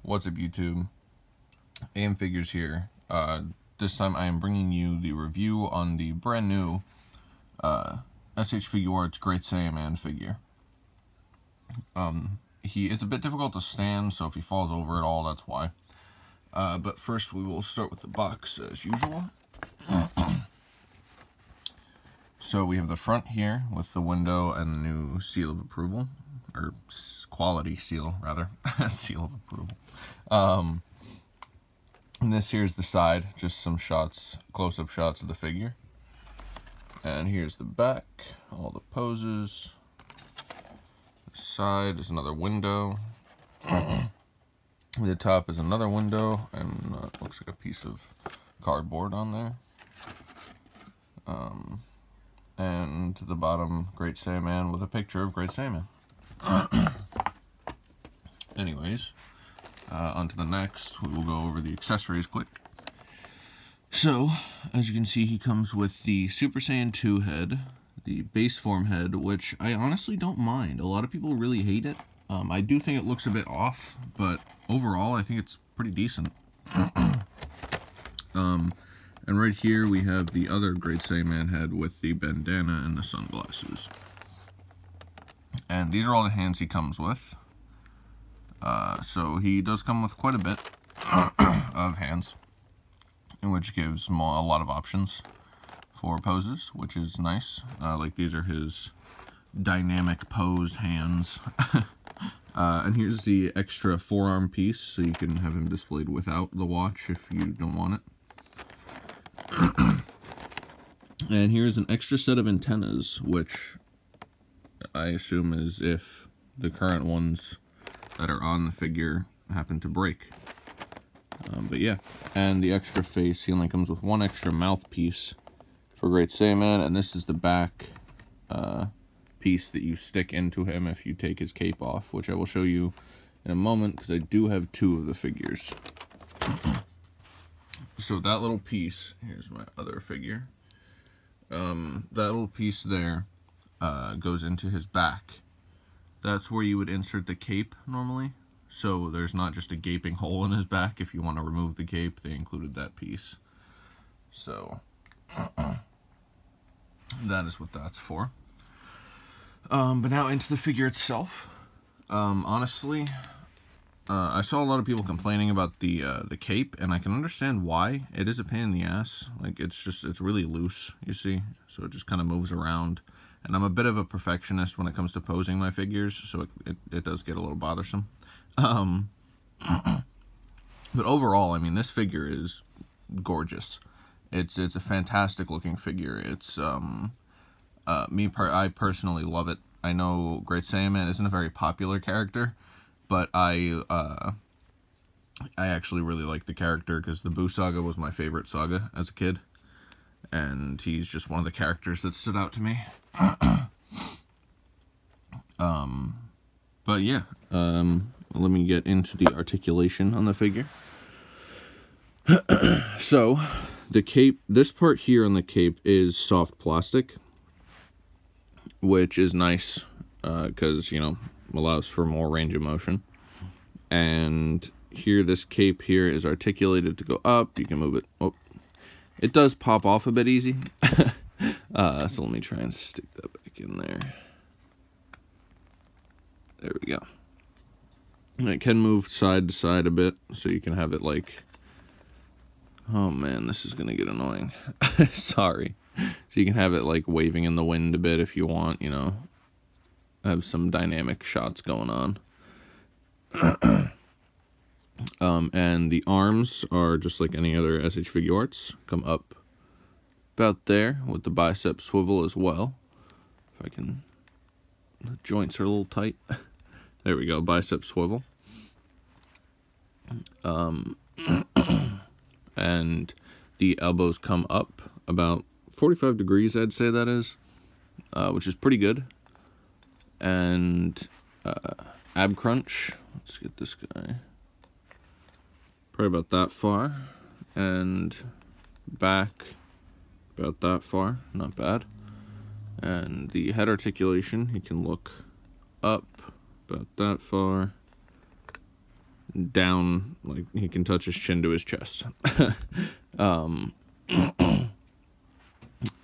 What's up, YouTube? AM Figures here. This time I am bringing you the review on the brand new SH Figuarts Great Saiyaman figure. It's a bit difficult to stand, so if he falls over at all, that's why. But first we will start with the box as usual. So we have the front here with the window and the new seal of approval, or quality seal rather, seal of approval. And this here's the side, just some shots, close-up shots of the figure. And here's the back, all the poses. The side is another window. The top is another window, and it looks like a piece of cardboard on there. And the bottom, Great Saiyaman with a picture of Great Saiyaman. Anyways, on to the next. We will go over the accessories quick. So, as you can see, he comes with the Super Saiyan 2 head, the base form head, which I honestly don't mind. A lot of people really hate it. I do think it looks a bit off, but overall, I think it's pretty decent. And right here we have the other Great Saiyaman head with the bandana and the sunglasses. And these are all the hands he comes with. So he does come with quite a bit of hands, which gives him a lot of options for poses, which is nice. Like these are his dynamic posed hands. And here's the extra forearm piece, so you can have him displayed without the watch if you don't want it. And here's an extra set of antennas, which I assume is if the current ones that are on the figure happen to break. But yeah, and the extra face, he only comes with one extra mouthpiece for Great Saiyaman, and this is the back piece that you stick into him if you take his cape off, which I will show you in a moment, because I do have two of the figures. So that little piece, here's my other figure, that little piece there goes into his back. That's where you would insert the cape normally, so there's not just a gaping hole in his back. If you want to remove the cape, they included that piece. So that is what that's for. But now into the figure itself. Honestly, I saw a lot of people complaining about the cape, and I can understand why. It is a pain in the ass. Like, it's really loose, you see, so it just kind of moves around. And I'm a bit of a perfectionist when it comes to posing my figures, so it does get a little bothersome. But overall, I mean, this figure is gorgeous. It's a fantastic looking figure. It's I personally love it. I know Great Saiyaman isn't a very popular character, but I actually really like the character because the Buu saga was my favorite saga as a kid, and he's just one of the characters that stood out to me. But yeah, let me get into the articulation on the figure. So, the cape, this part here on the cape is soft plastic, which is nice, because, you know, allows for more range of motion. And here, this cape here is articulated to go up. You can move it. Oh, it does pop off a bit easy. So let me try and stick that back in there. There we go. And it can move side to side a bit, so you can have it like... Oh man, this is gonna get annoying. Sorry. So you can have it like waving in the wind a bit if you want, you know. Have some dynamic shots going on. And the arms are just like any other SH Figuarts. Come up about there with the bicep swivel as well. If I can... The joints are a little tight. There we go, bicep swivel. And the elbows come up about 45 degrees, I'd say that is, which is pretty good. And ab crunch, let's get this guy, probably about that far, and back about that far, not bad. And the head articulation, he can look up about that far, down, like he can touch his chin to his chest.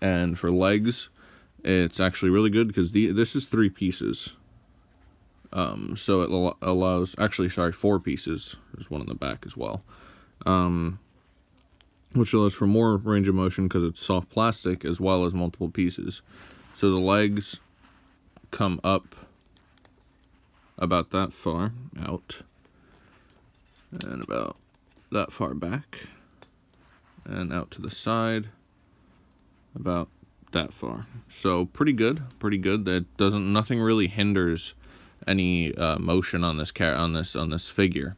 And for legs, it's actually really good because this is 3 pieces. So it allows, actually, sorry, 4 pieces. There's one in the back as well. Which allows for more range of motion because it's soft plastic as well as multiple pieces. So the legs come up about that far out and about that far back and out to the side about that far. So pretty good. That nothing really hinders any motion on this figure.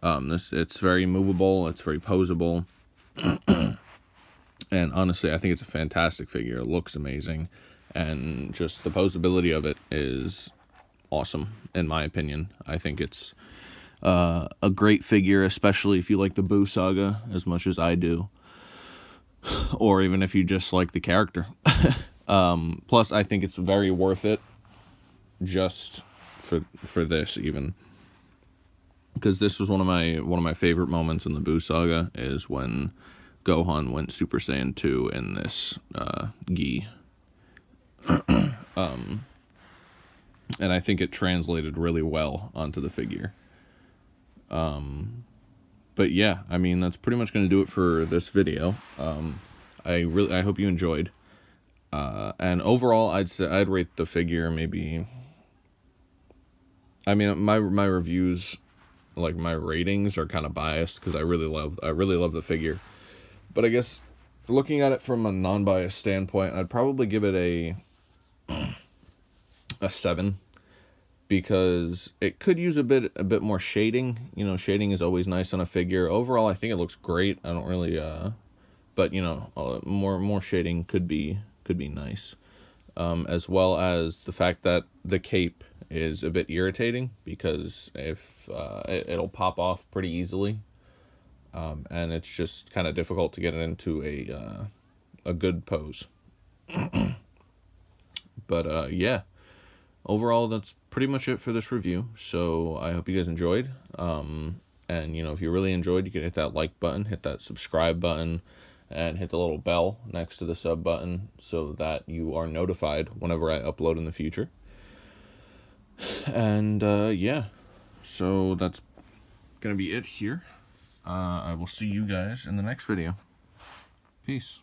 It's very movable, it's very posable. And honestly, I think it's a fantastic figure. It looks amazing, and just the posability of it is awesome, in my opinion. I think it's a great figure, especially if you like the Boo Saga as much as I do, or even if you just like the character. Plus, I think it's very worth it just for this, even. Because this was one of my favorite moments in the Boo Saga, is when Gohan went Super Saiyan 2 in this gi. And I think it translated really well onto the figure. But yeah, I mean, that's pretty much going to do it for this video. I hope you enjoyed. And overall, I'd rate the figure maybe. I mean, my reviews, like my ratings, are kind of biased because I really love the figure. But I guess looking at it from a non-biased standpoint, I'd probably give it a 7, because it could use a bit more shading. You know, shading is always nice on a figure. Overall, I think it looks great. I don't really but you know, more shading could be nice. As well as the fact that the cape is a bit irritating, because if it'll pop off pretty easily, and it's just kind of difficult to get it into a good pose. But yeah, overall, that's pretty much it for this review. So I hope you guys enjoyed. And you know, if you really enjoyed, you can hit that like button, hit that subscribe button, and hit the little bell next to the sub button so that you are notified whenever I upload in the future. And yeah, so that's gonna be it here. I will see you guys in the next video. Peace.